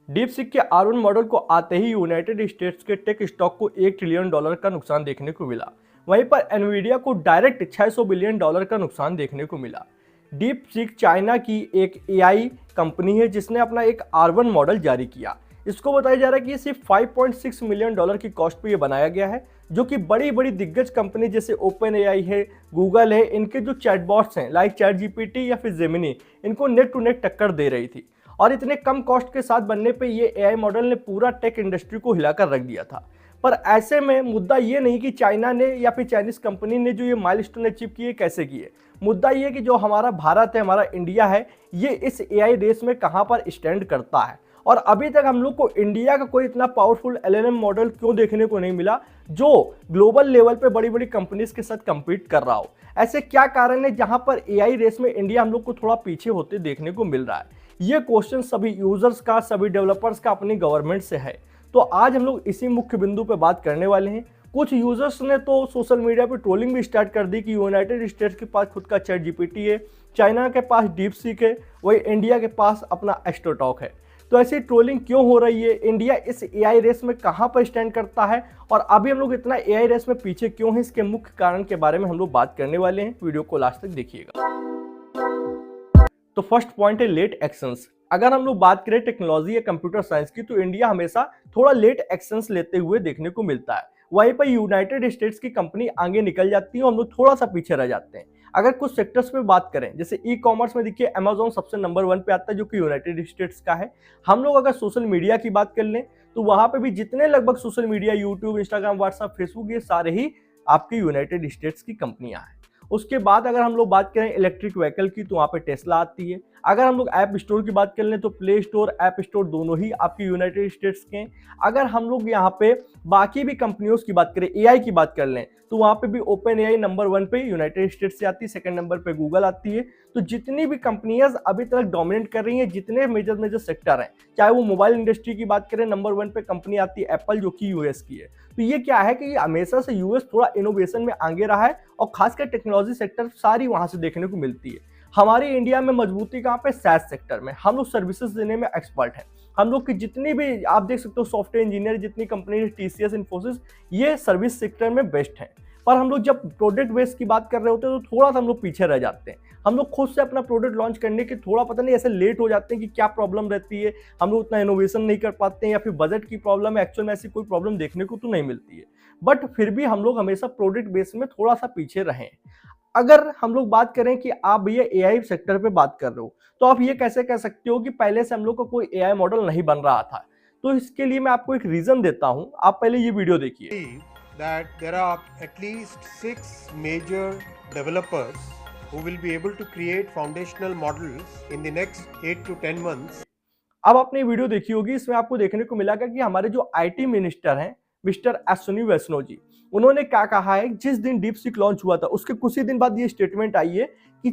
Deep seek के R1 model को आते ही यूनाइटेड स्टेट्स के टेक स्टॉक को $1 ट्रिलियन का नुकसान देखने को मिला। वहीं पर एनवीडिया को डायरेक्ट $600 बिलियन का नुकसान देखने को मिला। डीप सीक चाइना की एक एआई कंपनी है जिसने अपना एक R1 मॉडल जारी किया। इसको बताया जा रहा है कि ये सिर्फ $5.6 मिलियन की कॉस्ट पे ये बनाया गया है, जो कि बड़ी बड़ी दिग्गज कंपनी जैसे ओपन एआई है, गूगल है, इनके जो चैटबॉट्स हैं लाइक चैट जीपीटी या फिर जेमिनी, इनको नेक टू नेक टक्कर दे रही थी। और इतने कम कॉस्ट के साथ बनने पे ये एआई मॉडल ने पूरा टेक इंडस्ट्री को हिलाकर रख दिया था। पर ऐसे में मुद्दा ये नहीं कि चाइना ने या फिर चाइनीज कंपनी ने जो ये माइलस्टोन अचीव किए कैसे किए, मुद्दा ये कि जो हमारा भारत है, हमारा इंडिया है, ये इस एआई रेस में कहाँ पर स्टैंड करता है। और अभी तक हम लोग को इंडिया का कोई इतना पावरफुल एलएलएम मॉडल क्यों देखने को नहीं मिला जो ग्लोबल लेवल पे बड़ी बड़ी कंपनीज के साथ compete कर रहा हो। ऐसे क्या कारण है जहां पर एआई रेस में इंडिया हम लोग को थोड़ा पीछे होते देखने को मिल रहा है? ये क्वेश्चन सभी यूजर्स का, सभी डेवलपर्स का अपनी गवर्नमेंट से है। तो आज हम लोग इसी मुख्य बिंदु पे बात करने वाले हैं। कुछ यूजर्स ने तो सोशल मीडिया पे ट्रोलिंग भी स्टार्ट कर दी कि यूनाइटेड स्टेट्स के पास खुद का चैट जीपीटी है, चाइना के पास डीप सीक है, वही इंडिया के पास अपना एस्ट्रोटॉक है। तो ऐसी ट्रोलिंग क्यों हो रही है? इंडिया इस एआई रेस में कहां पर स्टैंड करता है और अभी हम लोग इतना एआई रेस में पीछे क्यों हैं, इसके मुख्य कारण के बारे में हम लोग बात करने वाले हैं। वीडियो को लास्ट तक देखिएगा। तो फर्स्ट पॉइंट है लेट एक्शंस। अगर हम लोग बात करें टेक्नोलॉजी या कंप्यूटर साइंस की, तो इंडिया हमेशा थोड़ा लेट एक्शंस लेते हुए देखने को मिलता है। वहीं पर यूनाइटेड स्टेट्स की कंपनी आगे निकल जाती है और हम लोग थोड़ा सा पीछे रह जाते हैं। अगर कुछ सेक्टर्स पे बात करें, जैसे ई कॉमर्स में देखिए अमेजोन सबसे नंबर 1 पे आता है, जो कि यूनाइटेड स्टेट्स का है। हम लोग अगर सोशल मीडिया की बात कर लें तो वहां पे भी जितने लगभग social media, YouTube, Instagram, WhatsApp, Facebook, ये सारे ही आपके यूनाइटेड स्टेट्स की कंपनियां हैं। उसके बाद अगर हम लोग बात करें इलेक्ट्रिक व्हीकल की, तो वहाँ पे टेस्ला आती है। अगर हम लोग ऐप स्टोर की बात कर लें तो प्ले स्टोर, ऐप स्टोर दोनों ही आपके यूनाइटेड स्टेट्स के हैं। अगर हम लोग यहाँ पे बाकी भी कंपनियों की बात करें, एआई की बात कर लें, तो वहाँ पे भी ओपन एआई नंबर 1 पे यूनाइटेड स्टेट्स से आती है, सेकंड नंबर पे गूगल आती है। तो जितनी भी कंपनियां अभी तक डोमिनेट कर रही हैं, जितने मेजर मेजर सेक्टर हैं, चाहे वो मोबाइल इंडस्ट्री की बात करें, नंबर 1 पे कंपनी आती है एप्पल, जो कि यूएस की है। तो ये क्या है कि ये हमेशा से यूएस थोड़ा इनोवेशन में आगे रहा है और खासकर टेक्नोलॉजी सेक्टर सारी वहां से देखने को मिलती है। हमारी इंडिया में मजबूती कहाँ पे? सैस सेक्टर में। हम लोग सर्विसेज देने में एक्सपर्ट हैं। हम लोग की जितनी भी आप देख सकते हो सॉफ्टवेयर इंजीनियर, जितनी कंपनी टीसीएस, इन्फोसिस, ये सर्विस सेक्टर में बेस्ट हैं। पर हम लोग जब प्रोडक्ट बेस की बात कर रहे होते हैं तो थोड़ा सा हम लोग पीछे रह जाते हैं। हम लोग खुद से अपना प्रोडक्ट लॉन्च करने के थोड़ा पता नहीं ऐसे लेट हो जाते हैं कि क्या प्रॉब्लम रहती है, हम लोग उतना इनोवेशन नहीं कर पाते हैं या फिर बजट की प्रॉब्लम है। एक्चुअल में ऐसी कोई प्रॉब्लम देखने को तो नहीं मिलती है, बट फिर भी हम लोग हमेशा प्रोडक्ट बेस में थोड़ा सा पीछे रहें। अगर हम लोग बात करें कि आप ये एआई सेक्टर पे बात कर रहे हो, तो आप ये कैसे कह सकते हो कि पहले से हम लोग का कोई एआई मॉडल नहीं बन रहा था? तो इसके लिए मैं आपको एक रीजन देता हूं, आप पहले ये वीडियो देखिए। That there are at least 6 major developers who will be able to create foundational models in the next 8 to 10 months. अब आपने वीडियो देखी होगी, इसमें आपको देखने को मिला कि हमारे जो आईटी मिनिस्टर हैं मिस्टर अश्विनी वैष्णव जी, उन्होंने क्या कहा है, जिस दिन डीप सीक लॉन्च हुआ था उसके कुछ ही दिन बाद ये स्टेटमेंट आई है कि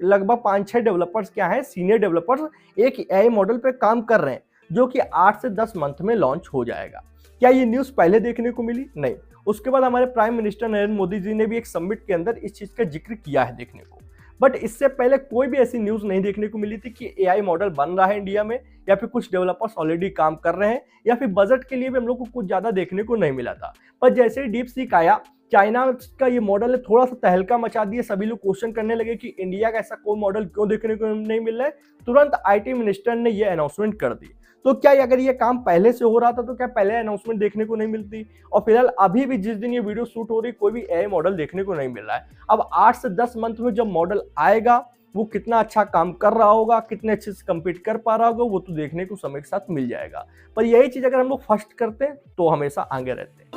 लगभग 5-6 डेवलपर्स क्या है, सीनियर डेवलपर्स एक एआई मॉडल पे काम कर रहे हैं, जो कि 8 से 10 मंथ में लॉन्च हो जाएगा। क्या ये न्यूज पहले देखने को मिली? नहीं। उसके बाद हमारे प्राइम मिनिस्टर नरेंद्र मोदी जी ने भी एक समिट के अंदर इस चीज का जिक्र किया है देखने को। बट इससे पहले कोई भी ऐसी न्यूज नहीं देखने को मिली थी कि एआई मॉडल बन रहा है इंडिया में, या फिर कुछ डेवलपर्स ऑलरेडी काम कर रहे हैं, या फिर बजट के लिए भी हम लोग को कुछ ज्यादा देखने को नहीं मिला था। पर जैसे ही डीप सीक आया, चाइना का ये मॉडल ने थोड़ा सा तहलका मचा दिया। सभी लोग क्वेश्चन करने लगे कि इंडिया का ऐसा कोई मॉडल क्यों देखने को नहीं मिल रहा है। तुरंत आईटी मिनिस्टर ने ये अनाउंसमेंट कर दी। तो क्या अगर ये काम पहले से हो रहा था तो क्या पहले अनाउंसमेंट देखने को नहीं मिलती? और फिलहाल अभी भी जिस दिन ये वीडियो शूट हो रही, कोई भी एआई मॉडल देखने को नहीं मिल रहा है। अब 8 से 10 मंथ में जब मॉडल आएगा, वो कितना अच्छा काम कर रहा होगा, कितने अच्छे से कम्पीट कर पा रहा होगा, वो तो देखने को समय के साथ मिल जाएगा। पर यही चीज अगर हम लोग फर्स्ट करते हैं तो हमेशा आगे रहते हैं।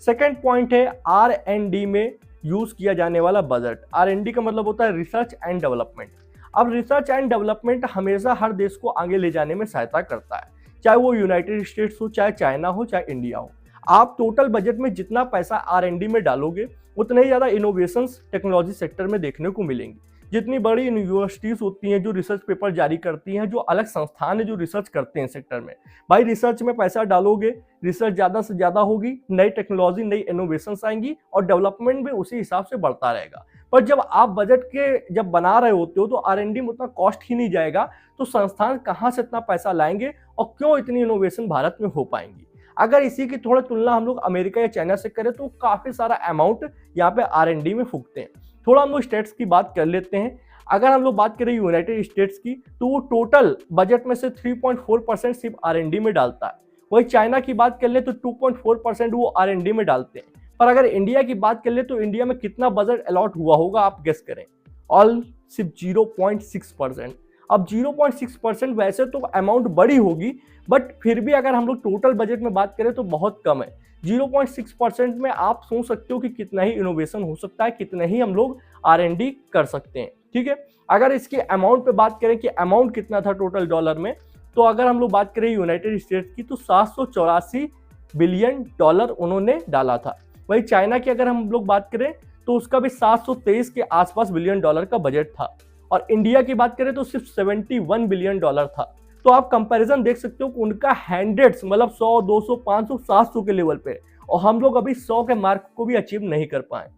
सेकेंड पॉइंट है R&D में यूज किया जाने वाला बजट। R&D का मतलब होता है रिसर्च एंड डेवलपमेंट। अब रिसर्च एंड डेवलपमेंट हमेशा हर देश को आगे ले जाने में सहायता करता है, चाहे वो यूनाइटेड स्टेट्स हो, चाहे चाइना हो, चाहे इंडिया हो। आप टोटल बजट में जितना पैसा R&D में डालोगे, उतने ही ज़्यादा इनोवेशंस टेक्नोलॉजी सेक्टर में देखने को मिलेंगी। जितनी बड़ी यूनिवर्सिटीज़ होती हैं जो रिसर्च पेपर जारी करती हैं, जो अलग संस्थान है जो रिसर्च करते हैं सेक्टर में, भाई रिसर्च में पैसा डालोगे, रिसर्च ज़्यादा से ज़्यादा होगी, नई टेक्नोलॉजी, नई इनोवेशंस आएंगी और डेवलपमेंट भी उसी हिसाब से बढ़ता रहेगा। पर जब आप बजट के जब बना रहे होते हो तो R&D में उतना कॉस्ट ही नहीं जाएगा, तो संस्थान कहाँ से इतना पैसा लाएंगे और क्यों इतनी इनोवेशन भारत में हो पाएंगी। अगर इसी की थोड़ा तुलना हम लोग अमेरिका या चाइना से करें तो काफी सारा अमाउंट यहाँ पे R&D में फूकते हैं। थोड़ा हम लोग स्टेट्स की बात कर लेते हैं। अगर हम लोग बात करें यूनाइटेड स्टेट्स की तो वो टोटल बजट में से 3.4% सिर्फ R&D में डालता है। वही चाइना की बात कर ले तो 2.4% वो R&D में डालते हैं। पर अगर इंडिया की बात कर ले तो इंडिया में कितना बजट अलॉट हुआ होगा आप गेस करें। ऑल सिर्फ 0.6%। अब 0.6% वैसे तो अमाउंट बड़ी होगी, बट फिर भी अगर हम लोग टोटल बजट में बात करें तो बहुत कम है। 0.6% में आप सोच सकते हो कि कितना ही इनोवेशन हो सकता है, कितना ही हम लोग R&D कर सकते हैं। ठीक है, अगर इसके अमाउंट पे बात करें कि अमाउंट कितना था टोटल डॉलर में, तो अगर हम लोग बात करें यूनाइटेड स्टेट्स की तो 784 बिलियन डॉलर उन्होंने डाला था। वही चाइना की अगर हम लोग बात करें तो उसका भी 723 के आसपास बिलियन डॉलर का बजट था, और इंडिया की बात करें तो सिर्फ 71 बिलियन डॉलर था। तो आप कंपैरिजन देख सकते हो कि उनका हंड्रेड्स मतलब 100, 200, 500, 700 के लेवल पे, और हम लोग अभी 100 के मार्क को भी अचीव नहीं कर पाए।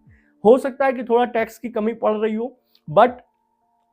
हो सकता है कि थोड़ा टैक्स की कमी पड़ रही हो, बट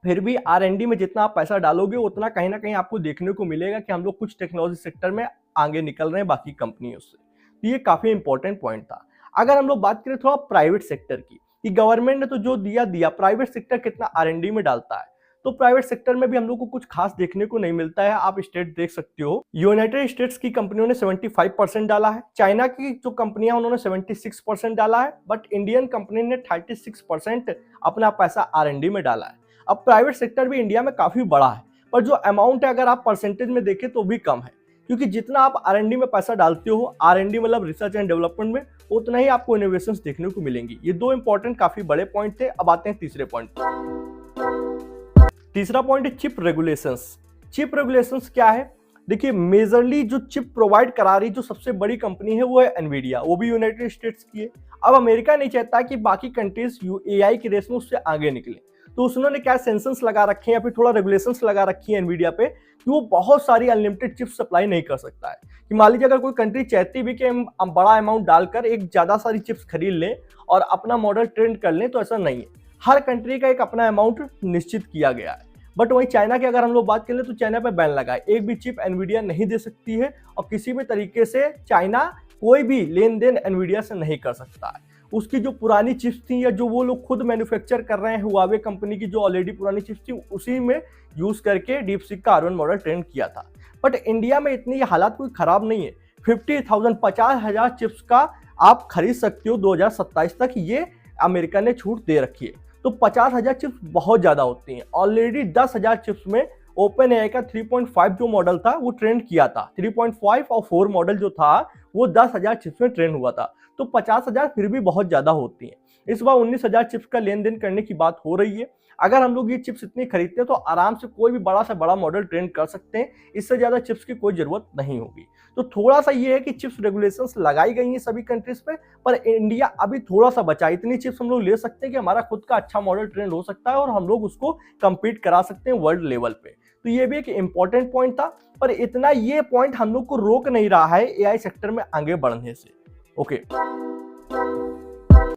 फिर भी R&D में जितना आप पैसा डालोगे उतना कहीं ना कहीं आपको देखने को मिलेगा कि हम लोग कुछ टेक्नोलॉजी सेक्टर में आगे निकल रहे हैं बाकी कंपनियों से। तो ये काफी इंपॉर्टेंट पॉइंट था। अगर हम लोग बात करें थोड़ा प्राइवेट सेक्टर की, कि गवर्नमेंट ने तो जो दिया, प्राइवेट सेक्टर कितना R&D में डालता है, तो प्राइवेट सेक्टर में भी हम लोग को कुछ खास देखने को नहीं मिलता है। आप स्टेट देख सकते हो, यूनाइटेड स्टेट्स की कंपनियों ने 75% डाला है, चाइना की जो कंपनियां उन्होंने 76% डाला है, बट इंडियन कंपनी ने 36% अपना पैसा R&D में डाला है। अब प्राइवेट सेक्टर भी इंडिया में काफी बड़ा है, पर जो अमाउंट है अगर आप परसेंटेज में देखें तो भी कम है, क्योंकि जितना आप R&D में पैसा डालते हो, R&D मतलब रिसर्च एंड डेवलपमेंट में, उतना ही आपको इनोवेशंस देखने को मिलेंगी। ये दो इंपॉर्टेंट काफी बड़े पॉइंट थे। अब आते हैं तीसरे पॉइंट पर। तीसरा पॉइंट है चिप रेगुलेशंस। चिप रेगुलेशंस क्या है? देखिए, मेजरली जो चिप प्रोवाइड करा रही जो सबसे बड़ी कंपनी है वो है एनवीडिया, वो भी यूनाइटेड स्टेट्स की है। अब अमेरिका नहीं चाहता कि बाकी कंट्रीज AI की रेस में उससे आगे निकले, तो उसने क्या सेंसर्स लगा रखे हैं या फिर थोड़ा रेगुलेशंस लगा रखी है एनवीडिया पे कि वो बहुत सारी अनलिमिटेड चिप सप्लाई नहीं कर सकता है। कि मान लीजिए अगर कोई कंट्री चाहती भी कि हम बड़ा अमाउंट डालकर एक ज्यादा सारी चिप्स खरीद लें और अपना मॉडल ट्रेंड कर लें, तो ऐसा नहीं है। हर कंट्री का एक अपना अमाउंट निश्चित किया गया है। बट वहीं चाइना की अगर हम लोग बात करें तो चाइना पे बैन लगा है, एक भी चिप एनवीडिया नहीं दे सकती है, और किसी भी तरीके से चाइना कोई भी लेन देन एनवीडिया से नहीं कर सकता है। उसकी जो पुरानी चिप्स थी या जो वो लोग खुद मैन्युफैक्चर कर रहे हैं, हुआवे कंपनी की जो ऑलरेडी पुरानी चिप्स थी, उसी में यूज करके डीपसीक का R1 मॉडल ट्रेंड किया था। बट इंडिया में इतनी हालात कोई खराब नहीं है। 50,000 चिप्स का आप खरीद सकते हो 2027 तक, ये अमेरिका ने छूट दे रखी है। तो 50,000 चिप्स बहुत ज्यादा होती हैं। ऑलरेडी 10,000 चिप्स में ओपन एआई का 3.5 जो मॉडल था वो ट्रेंड किया था। 3.5 और 4 मॉडल जो था वो 10,000 चिप्स में ट्रेंड हुआ था। तो 50,000 फिर भी बहुत ज्यादा होती हैं। इस बार 19,000 चिप्स का लेन देन करने की बात हो रही है। अगर हम लोग ये चिप्स इतनी खरीदते हैं तो आराम से कोई भी बड़ा से बड़ा मॉडल ट्रेंड कर सकते हैं। इससे ज्यादा चिप्स की कोई जरूरत नहीं होगी। तो थोड़ा सा ये है कि चिप्स रेगुलेशंस लगाई गई हैं सभी कंट्रीज पे, पर इंडिया अभी थोड़ा सा बचा। इतनी चिप्स हम लोग ले सकते हैं कि हमारा खुद का अच्छा मॉडल ट्रेंड हो सकता है और हम लोग उसको कंपीट करा सकते हैं वर्ल्ड लेवल पे। तो ये भी एक इंपॉर्टेंट पॉइंट था, पर इतना ये पॉइंट हम लोग को रोक नहीं रहा है एआई सेक्टर में आगे बढ़ने से। ओके,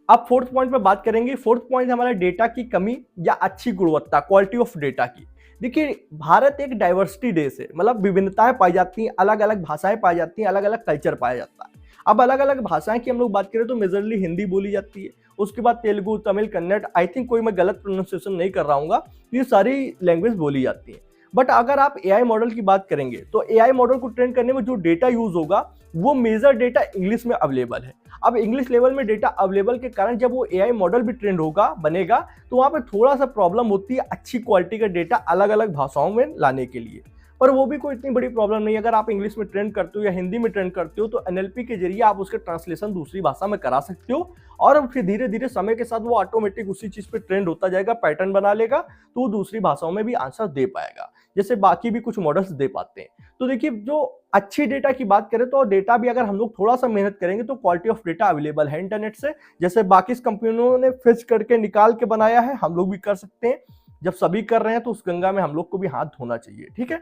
अब फोर्थ पॉइंट पे बात करेंगे। फोर्थ पॉइंट हमारा डेटा की कमी या अच्छी गुणवत्ता, क्वालिटी ऑफ डेटा की। देखिए, भारत एक डाइवर्सिटी देश है, मतलब विभिन्नताएं पाई जाती हैं, अलग अलग भाषाएं पाई जाती हैं, अलग अलग कल्चर पाया जाता है। अब अलग अलग भाषाएं की हम लोग बात करें तो मेजरली हिंदी बोली जाती है, उसके बाद तेलुगु, तमिल, कन्नड़, आई थिंक कोई मैं गलत प्रोनाउंसिएशन नहीं कर रहा हूँ, ये सारी लैंग्वेज बोली जाती है। बट अगर आप एआई मॉडल की बात करेंगे तो एआई मॉडल को ट्रेन करने में जो डेटा यूज होगा वो मेजर डेटा इंग्लिश में अवेलेबल है। अब इंग्लिश लेवल में डेटा अवेलेबल के कारण जब वो एआई मॉडल भी ट्रेंड होगा, बनेगा, तो वहां पे थोड़ा सा प्रॉब्लम होती है अच्छी क्वालिटी का डेटा अलग अलग भाषाओं में लाने के लिए। पर वो भी कोई इतनी बड़ी प्रॉब्लम नहीं है। अगर आप इंग्लिश में ट्रेंड करते हो या हिंदी में ट्रेंड करते हो तो एनएलपी के जरिए आप उसके ट्रांसलेशन दूसरी भाषा में करा सकते हो, और फिर धीरे धीरे समय के साथ वो ऑटोमेटिक उसी चीज पे ट्रेंड होता जाएगा, पैटर्न बना लेगा, तो वो दूसरी भाषाओं में भी आंसर दे पाएगा, जैसे बाकी भी कुछ मॉडल्स दे पाते हैं। तो देखिए, जो अच्छी डेटा की बात करें तो डेटा भी अगर हम लोग थोड़ा सा मेहनत करेंगे तो क्वालिटी ऑफ डेटा अवेलेबल है इंटरनेट से, जैसे बाकी कंपनियों ने फिच करके निकाल के बनाया है, हम लोग भी कर सकते हैं। जब सभी कर रहे हैं तो उस गंगा में हम लोग को भी हाथ धोना चाहिए। ठीक है,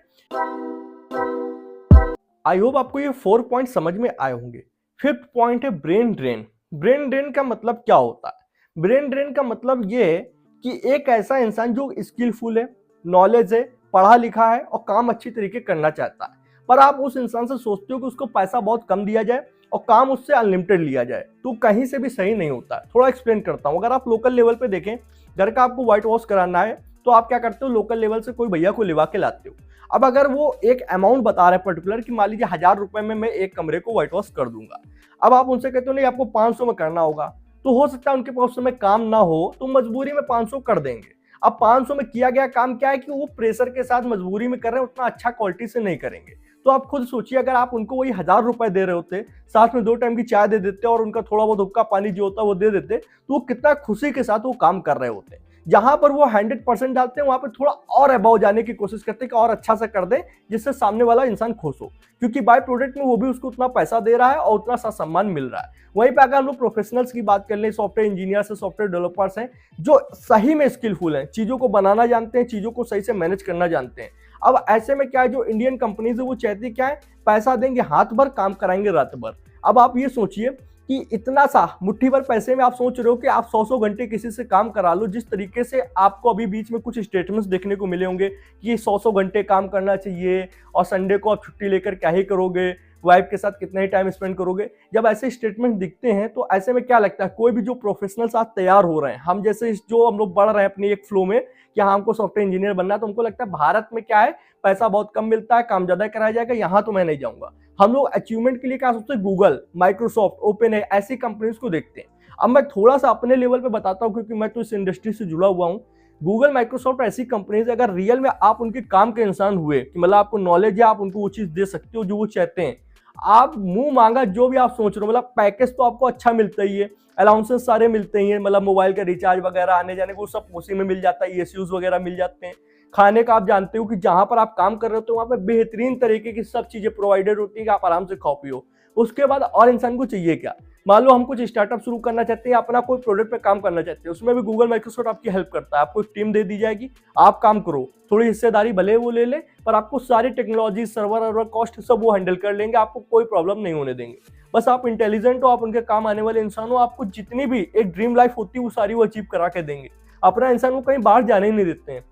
आई होप आपको ये 4 पॉइंट समझ में आए होंगे। फिफ्थ पॉइंट है ब्रेन ड्रेन। ब्रेन ड्रेन का मतलब क्या होता है? ब्रेन ड्रेन का मतलब ये है कि एक ऐसा इंसान जो स्किलफुल है, नॉलेज है, पढ़ा लिखा है और काम अच्छी तरीके करना चाहता है, पर आप उस इंसान से सोचते हो कि उसको पैसा बहुत कम दिया जाए और काम उससे अनलिमिटेड लिया जाए, तो कहीं से भी सही नहीं होता है। थोड़ा एक्सप्लेन करता हूँ। अगर आप लोकल लेवल पे देखें, घर का आपको व्हाइट वॉश कराना है तो आप क्या करते हो, लोकल लेवल से कोई भैया को लिवा के लाते हो। अब अगर वो एक अमाउंट बता रहे हैं पर्टिकुलर कि मान लीजिए 1000 रुपए में मैं एक कमरे को व्हाइट वॉश कर दूंगा, अब आप उनसे कहते हो नहीं आपको 500 में करना होगा, तो हो सकता है उनके पास उस समय काम ना हो तो मजबूरी में 500 कर देंगे। अब 500 में किया गया काम क्या है कि वो प्रेशर के साथ मजबूरी में कर रहे हैं, उतना अच्छा क्वालिटी से नहीं करेंगे। तो आप खुद सोचिए, अगर आप उनको वही 1000 रुपए दे रहे होते, साथ में 2 टाइम की चाय दे देते और उनका थोड़ा बहुत हुक्का पानी जो होता है वो दे देते, तो वो कितना खुशी के साथ वो काम कर रहे होते। जहां पर वो 100% डालते हैं वहां पर थोड़ा और अबाव जाने की कोशिश करते हैं कि और अच्छा से कर दें जिससे सामने वाला इंसान खुश हो, क्योंकि बाय प्रोडक्ट में वो भी उसको उतना पैसा दे रहा है और उतना सा सम्मान मिल रहा है। वहीं पे अगर हम लोग प्रोफेशनल्स की बात कर लें, सॉफ्टवेयर इंजीनियर्स है, सॉफ्टवेयर डेवलपर्स हैं जो सही में स्किलफुल हैं, चीजों को बनाना जानते हैं, चीजों को सही से मैनेज करना जानते हैं। अब ऐसे में क्या है, जो इंडियन कंपनीज है वो चाहती क्या है, पैसा देंगे हाथ भर, काम कराएंगे रात भर। अब आप ये सोचिए कि इतना सा मुट्ठी भर पैसे में आप सोच रहे हो कि आप 100 घंटे किसी से काम करा लो। जिस तरीके से आपको अभी बीच में कुछ स्टेटमेंट्स देखने को मिले होंगे कि 100 घंटे काम करना चाहिए और संडे को आप छुट्टी लेकर क्या ही करोगे, वाइफ के साथ कितना ही टाइम स्पेंड करोगे। जब ऐसे स्टेटमेंट दिखते हैं तो ऐसे में क्या लगता है, कोई भी जो प्रोफेशनल्स आज तैयार हो रहे हैं, हम जैसे जो हम लोग बढ़ रहे हैं अपनी एक फ्लो में कि हाँ हमको सॉफ्टवेयर इंजीनियर बनना है, तो हमको लगता है भारत में क्या है, पैसा बहुत कम मिलता है, काम ज्यादा कराया जाएगा, यहाँ तो मैं नहीं जाऊंगा। हम लोग अचीवमेंट के लिए क्या सोचते हैं, गूगल, माइक्रोसॉफ्ट, ओपन है, ऐसी कंपनीज को देखते हैं। अब मैं थोड़ा सा अपने लेवल पे बताता हूँ क्योंकि मैं तो इस इंडस्ट्री से जुड़ा हुआ हूँ। गूगल, माइक्रोसॉफ्ट ऐसी कंपनीज, अगर रियल में आप उनके काम के इंसान हुए कि मतलब आपको नॉलेज है, आप उनको वो चीज दे सकते हो जो वो चाहते हैं, आप मुंह मांगा जो भी आप सोच रहे हो, मतलब पैकेज तो आपको अच्छा मिलता ही है, अलाउंसेस सारे मिलते ही हैं, मतलब मोबाइल का रिचार्ज वगैरह, आने जाने को सब उसी में मिल जाता है, ESUs वगैरह मिल जाते हैं। खाने का आप जानते हो कि जहां पर आप काम कर रहे हो तो वहां पे बेहतरीन तरीके की सब चीजें प्रोवाइडेड होती है कि आप आराम से खाओ पियो। उसके बाद और इंसान को चाहिए क्या, मान लो हम कुछ स्टार्टअप शुरू करना चाहते हैं, अपना कोई प्रोडक्ट पे काम करना चाहते हैं, उसमें भी गूगल, माइक्रोसॉफ्ट आपकी हेल्प करता है। आपको एक टीम दे दी जाएगी, आप काम करो, थोड़ी हिस्सेदारी भले वो ले ले, पर आपको सारी टेक्नोलॉजी, सर्वर कॉस्ट सब वो हैंडल कर लेंगे, आपको कोई प्रॉब्लम नहीं होने देंगे। बस आप इंटेलिजेंट हो, आप उनके काम आने वाले इंसान हो, आपको जितनी भी एक ड्रीम लाइफ होती है वो सारी वो अचीव करा के देंगे। अपना इंसान को कहीं बाहर जाने ही नहीं देते हैं।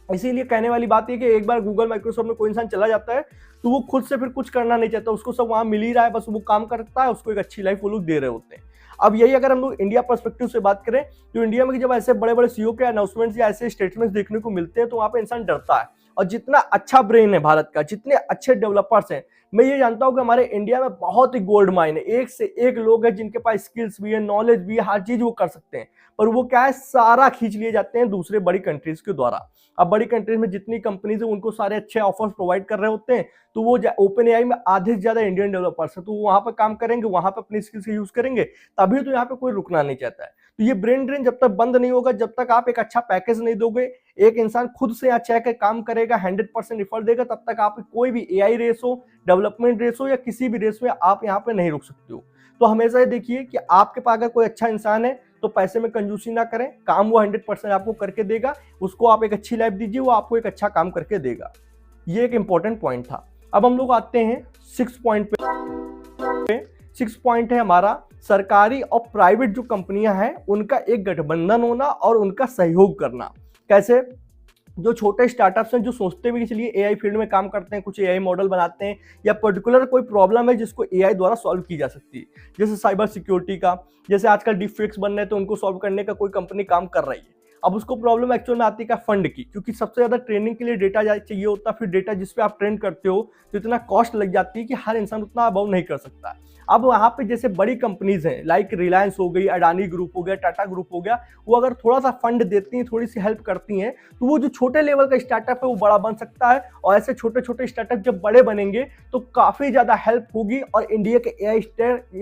इसीलिए कहने वाली बात है कि एक बार गूगल, माइक्रोसॉफ्ट में कोई इंसान चला जाता है तो वो खुद से फिर कुछ करना नहीं चाहता, उसको सब वहां मिल ही रहा है, बस वो काम करता है, उसको एक अच्छी लाइफ वो लोग दे रहे होते हैं। अब यही अगर हम लोग इंडिया पर्सपेक्टिव से बात करें तो इंडिया में जब ऐसे बड़े बड़े CEO के अनाउंसमेंट्स या ऐसे स्टेटमेंट्स देखने को मिलते हैं तो वहां पे इंसान डरता है। और जितना अच्छा ब्रेन है भारत का, जितने अच्छे डेवलपर्स हैं, मैं ये जानता हूं कि हमारे इंडिया में बहुत ही गोल्ड माइन है, एक से एक लोग हैं जिनके पास स्किल्स भी है, नॉलेज भी है, हर चीज वो कर सकते हैं, पर वो क्या है, सारा खींच लिए जाते हैं दूसरे बड़ी कंट्रीज के द्वारा। अब बड़ी कंट्रीज में जितनी कंपनीज है उनको सारे अच्छे ऑफर्स प्रोवाइड कर रहे होते हैं, तो वो ओपन AI में आधे से ज्यादा इंडियन डेवलपर्स है, तो वो वहां पर काम करेंगे, वहां पर अपनी स्किल्स यूज करेंगे, तभी तो यहाँ पे कोई रुकना नहीं चाहता है। तो ये ब्रेन ड्रेन जब तक बंद नहीं होगा, जब तक आप एक अच्छा पैकेज नहीं दोगे, एक इंसान खुद से अच्छा के काम करेगा, 100% एफर्ट देगा, तब तक आप कोई भी AI रेस हो, डेवलपमेंट रेस हो या किसी भी रेस में आप यहाँ पे नहीं रुक सकते हो। तो हमेशा ये देखिए कि आपके पास अगर कोई अच्छा इंसान है तो पैसे में कंजूसी ना करें, काम वो 100% आपको करके देगा, उसको आप एक अच्छी लाइफ दीजिए, वो आपको एक अच्छा काम करके देगा। ये एक इंपॉर्टेंट पॉइंट था। अब हम लोग आते हैं 6 पॉइंट पे। 6 पॉइंट है हमारा, सरकारी और प्राइवेट जो कंपनियां हैं उनका एक गठबंधन होना और उनका सहयोग करना। कैसे, जो छोटे स्टार्टअप्स हैं जो सोचते भी कि चलिए AI फील्ड में काम करते हैं, कुछ AI मॉडल बनाते हैं या पर्टिकुलर कोई प्रॉब्लम है जिसको AI द्वारा सॉल्व की जा सकती है, जैसे साइबर सिक्योरिटी का, जैसे आजकल डिप फेक्स बन रहे हैं तो उनको सॉल्व करने का कोई कंपनी काम कर रही है। अब उसको प्रॉब्लम एक्चुअल में आती है फंड की, क्योंकि सबसे ज्यादा ट्रेनिंग के लिए डेटा चाहिए होता है, फिर डेटा जिसपे आप ट्रेन करते हो तो इतना कॉस्ट लग जाती है कि हर इंसान उतना अबाउ नहीं कर सकता। अब वहां पे जैसे बड़ी कंपनीज हैं लाइक रिलायंस हो गई, अडानी ग्रुप हो गया, टाटा ग्रुप हो गया, वो अगर थोड़ा सा फंड देती हैं, थोड़ी सी हेल्प करती हैं, तो वो जो छोटे लेवल का स्टार्टअप है वो बड़ा बन सकता है। और ऐसे छोटे छोटे स्टार्टअप जब बड़े बनेंगे तो काफी ज्यादा हेल्प होगी और इंडिया के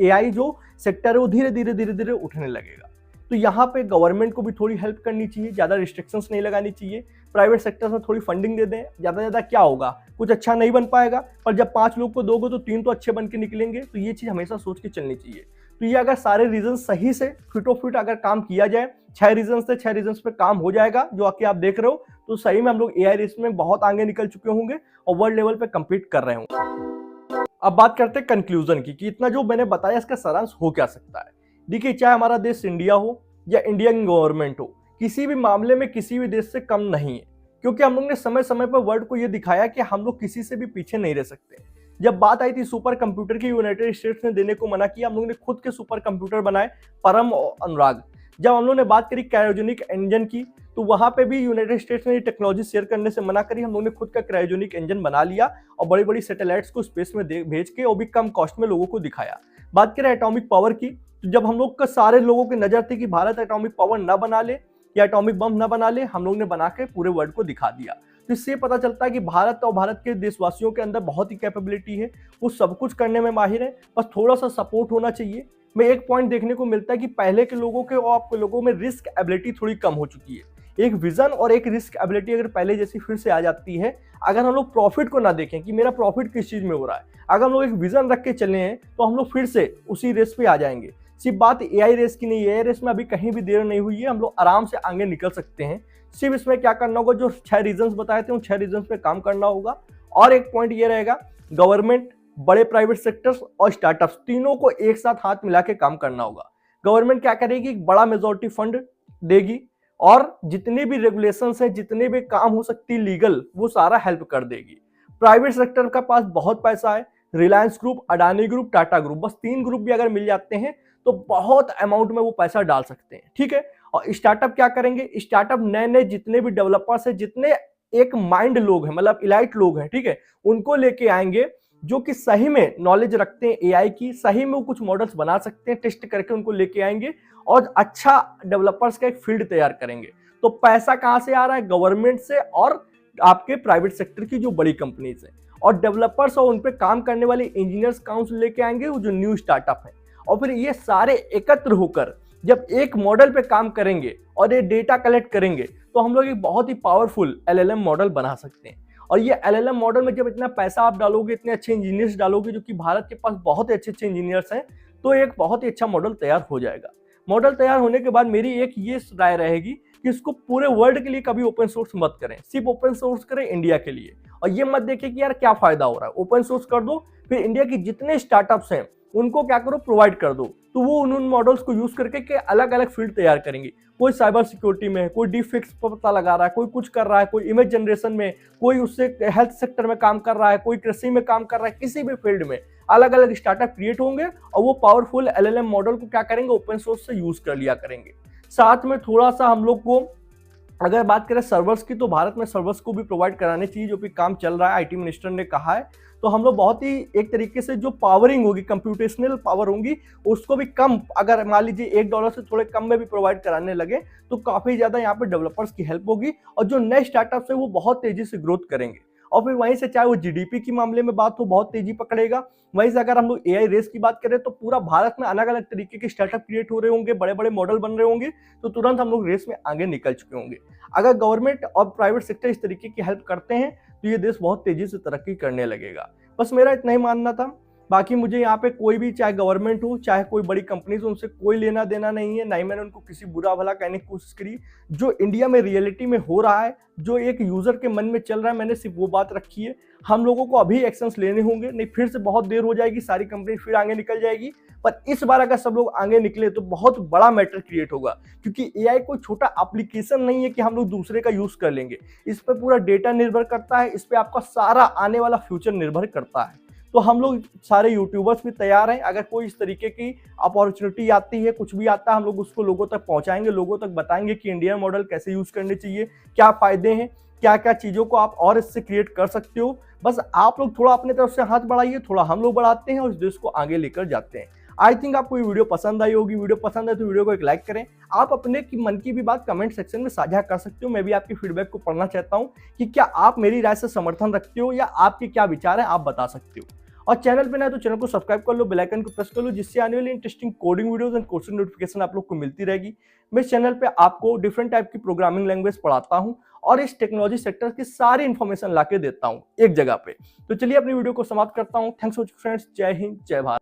AI जो सेक्टर है वो धीरे धीरे उठने लगेगा। तो यहाँ पे गवर्नमेंट को भी थोड़ी हेल्प करनी चाहिए, ज्यादा रिस्ट्रिक्शंस नहीं लगानी चाहिए, प्राइवेट सेक्टर में थोड़ी फंडिंग दे दें। ज्यादा ज्यादा क्या होगा, कुछ अच्छा नहीं बन पाएगा, पर जब 5 लोग को दोगे तो 3 तो अच्छे बन के निकलेंगे। तो ये चीज हमेशा सोच के चलनी चाहिए। तो ये अगर सारे रीजन सही से फिटो फिट अगर काम किया जाए, 6 रीजन थे, 6 रीजन पे काम हो जाएगा जो आके आप देख रहे हो, तो सही में हम लोग AI रेस में बहुत आगे निकल चुके होंगे और वर्ल्ड लेवल पे कम्पीट कर रहे होंगे। अब बात करते हैं कंक्लूजन की कि इतना जो मैंने बताया इसका सारांश हो क्या सकता है। देखिए, चाहे हमारा देश इंडिया हो या इंडियन गवर्नमेंट हो, किसी भी मामले में किसी भी देश से कम नहीं है, क्योंकि हम लोग ने समय समय पर वर्ल्ड को यह दिखाया कि हम लोग किसी से भी पीछे नहीं रह सकते। जब बात आई थी सुपर कंप्यूटर की, यूनाइटेड स्टेट्स ने देने को मना किया, हम लोग ने खुद के सुपर कंप्यूटर बनाए, परम और अनुराग। जब हम लोग ने बात करी क्रायोजेनिक इंजन की, तो वहां पे भी यूनाइटेड स्टेट्स ने टेक्नोलॉजी शेयर करने से मना करी, हम लोग ने खुद का क्रायोजेनिक इंजन बना लिया और बड़ी बड़ी सैटेलाइट्स को स्पेस में भेज के, और भी कम कॉस्ट में लोगों को दिखाया। बात करें एटॉमिक पावर की, तो जब हम लोग का सारे लोगों की नजर थी कि भारत एटॉमिक पावर न बना ले या एटॉमिक बम न बना ले, हम लोग ने बना के पूरे वर्ल्ड को दिखा दिया। तो इससे पता चलता है कि भारत और भारत के देशवासियों के अंदर बहुत ही कैपेबिलिटी है, वो सब कुछ करने में माहिर है, बस थोड़ा सा सपोर्ट होना चाहिए। में एक पॉइंट देखने को मिलता है कि पहले के लोगों के और आपके लोगों में रिस्क एबिलिटी थोड़ी कम हो चुकी है। एक विजन और एक रिस्क एबिलिटी अगर पहले जैसी फिर से आ जाती है, अगर हम लोग प्रॉफिट को ना देखें कि मेरा प्रॉफिट किस चीज में हो रहा है, अगर हम लोग एक विजन रख के चले हैं, तो हम लोग फिर से उसी रेस पे आ जाएंगे। सिर्फ बात एआई रेस की नहीं है, एआई रेस में अभी कहीं भी देर नहीं हुई है, हम लोग आराम से आगे निकल सकते हैं। सिर्फ इसमें क्या करना होगा, जो 6 रीजंस बताए थे उन 6 रीजंस पे काम करना होगा। और एक पॉइंट ये रहेगा, गवर्नमेंट, बड़े प्राइवेट सेक्टर्स और स्टार्टअप्स तीनों को एक साथ हाथ मिला के काम करना होगा। गवर्नमेंट क्या करेगी, बड़ा मेजोरिटी फंड देगी और जितने भी रेगुलेशंस है, जितने भी काम हो सकती है लीगल, वो सारा हेल्प कर देगी। प्राइवेट सेक्टर का पास बहुत पैसा है, Reliance group, Adani group, Tata group, बस 3 ग्रुप भी अगर मिल जाते हैं तो बहुत अमाउंट में वो पैसा डाल सकते हैं, ठीक है। और स्टार्टअप क्या करेंगे, स्टार्टअप नए नए जितने भी डेवलपर्स हैं, जितने एक माइंड लोग हैं, मतलब इलाइट लोग हैं, ठीक है, उनको लेके आएंगे जो कि सही में नॉलेज रखते हैं एआई की, सही में वो कुछ मॉडल्स बना सकते हैं, टेस्ट करके उनको लेके आएंगे और अच्छा डेवलपर्स का एक फील्ड तैयार करेंगे। तो पैसा कहां से आ रहा है, गवर्नमेंट से और आपके प्राइवेट सेक्टर की जो बड़ी कंपनीज है, और डेवलपर्स और उन पे काम करने वाले इंजीनियर्स काउंसिल लेके आएंगे, वो जो न्यू स्टार्टअप है। और फिर ये सारे एकत्र होकर जब एक मॉडल पे काम करेंगे और ये डेटा कलेक्ट करेंगे, तो हम लोग एक बहुत ही पावरफुल एलएलएम मॉडल बना सकते हैं। और ये एलएलएम मॉडल में जब इतना पैसा आप डालोगे, इतने अच्छे इंजीनियर्स डालोगे, जो कि भारत के पास बहुत ही अच्छे अच्छे इंजीनियर्स हैं, तो एक बहुत ही अच्छा मॉडल तैयार हो जाएगा। मॉडल तैयार होने के बाद मेरी एक ये राय रहेगी कि इसको पूरे वर्ल्ड के लिए कभी ओपन सोर्स मत करें, सिर्फ ओपन सोर्स करें इंडिया के लिए। और ये मत देखिए कि यार क्या फायदा हो रहा है, ओपन सोर्स कर दो, फिर इंडिया की जितने स्टार्टअप्स हैं उनको क्या करो, प्रोवाइड कर दो, तो वो उन मॉडल्स को यूज करके के अलग अलग फील्ड तैयार करेंगे। कोई साइबर सिक्योरिटी में है, कोई डिफेक्स पर पता लगा रहा है, कोई कुछ कर रहा है, कोई इमेज जनरेशन में, कोई उससे हेल्थ सेक्टर में काम कर रहा है, कोई कृषि में काम कर रहा है, किसी भी फील्ड में अलग अलग स्टार्टअप क्रिएट होंगे और वो पावरफुल एलएलएम मॉडल को क्या करेंगे, ओपन सोर्स से यूज कर लिया करेंगे। साथ में थोड़ा सा हम लोग को अगर बात करें सर्वर्स की, तो भारत में सर्वर्स को भी प्रोवाइड कराने चाहिए, जो भी काम चल रहा है, आईटी मिनिस्टर ने कहा है। तो हम लोग बहुत ही एक तरीके से जो पावरिंग होगी, कंप्यूटेशनल पावर होंगी, उसको भी कम, अगर मान लीजिए $1 से थोड़े कम में भी प्रोवाइड कराने लगे, तो काफी ज्यादा यहाँ पे डेवलपर्स की हेल्प होगी और जो नए स्टार्टअप्स है वो बहुत तेजी से ग्रोथ करेंगे। और फिर वहीं से चाहे वो जीडीपी की मामले में बात हो, बहुत तेजी पकड़ेगा। वहीं से अगर हम लोग एआई रेस की बात करें, तो पूरा भारत में अलग अलग तरीके के स्टार्टअप क्रिएट हो रहे होंगे, बड़े बड़े मॉडल बन रहे होंगे, तो तुरंत हम लोग रेस में आगे निकल चुके होंगे। अगर गवर्नमेंट और प्राइवेट सेक्टर इस तरीके की हेल्प करते हैं, तो ये देश बहुत तेजी से तरक्की करने लगेगा। बस मेरा इतना ही मानना था। बाकी मुझे यहाँ पे कोई भी, चाहे गवर्नमेंट हो चाहे कोई बड़ी कंपनीज हो, उनसे कोई लेना देना नहीं है, ना ही मैंने उनको किसी बुरा भला कहने की कोशिश करी। जो इंडिया में रियलिटी में हो रहा है, जो एक यूजर के मन में चल रहा है, मैंने सिर्फ वो बात रखी है। हम लोगों को अभी एक्शंस लेने होंगे, नहीं फिर से बहुत देर हो जाएगी, सारी कंपनी फिर आगे निकल जाएगी। पर इस बार अगर सब लोग आगे निकले तो बहुत बड़ा मैटर क्रिएट होगा, क्योंकि एआई कोई छोटा एप्लीकेशन नहीं है कि हम लोग दूसरे का यूज कर लेंगे। इस पर पूरा डेटा निर्भर करता है, इस पर आपका सारा आने वाला फ्यूचर निर्भर करता है। तो हम लोग सारे यूट्यूबर्स भी तैयार हैं, अगर कोई इस तरीके की अपॉर्चुनिटी आती है, कुछ भी आता है, हम लोग उसको लोगों तक पहुंचाएंगे, लोगों तक बताएंगे कि इंडियन मॉडल कैसे यूज करने चाहिए, क्या फायदे हैं, क्या क्या चीजों को आप और इससे क्रिएट कर सकते हो। बस आप लोग थोड़ा अपने तरफ से हाथ बढ़ाइए, थोड़ा हम लोग बढ़ाते हैं और इस देश को आगे लेकर जाते हैं। आई थिंक आपको ये वीडियो पसंद आई होगी। वीडियो पसंद है तो वीडियो को एक लाइक करें। आप अपने की मन की भी बात कमेंट सेक्शन में साझा कर सकते हो। मैं भी आपकी फीडबैक को पढ़ना चाहता हूं कि क्या आप मेरी राय से समर्थन रखते हो या आपके क्या विचार है, आप बता सकते हो। और चैनल पे ना तो चैनल को सब्सक्राइब कर लो, बेल आइकन को प्रेस कर लो, जिससे आने वाली interesting coding videos and course notification आप लोग को मिलती रहेगी। मैं इस चैनल पे आपको डिफरेंट टाइप की प्रोग्रामिंग लैंग्वेज पढ़ाता हूं और इस टेक्नोलॉजी सेक्टर की सारी इंफॉर्मेशन लाके देता हूं एक जगह पे। तो चलिए अपनी वीडियो को समाप्त करता हूं। थैंक्स फॉर फ्रेंड्स, जय हिंद, जय भारत।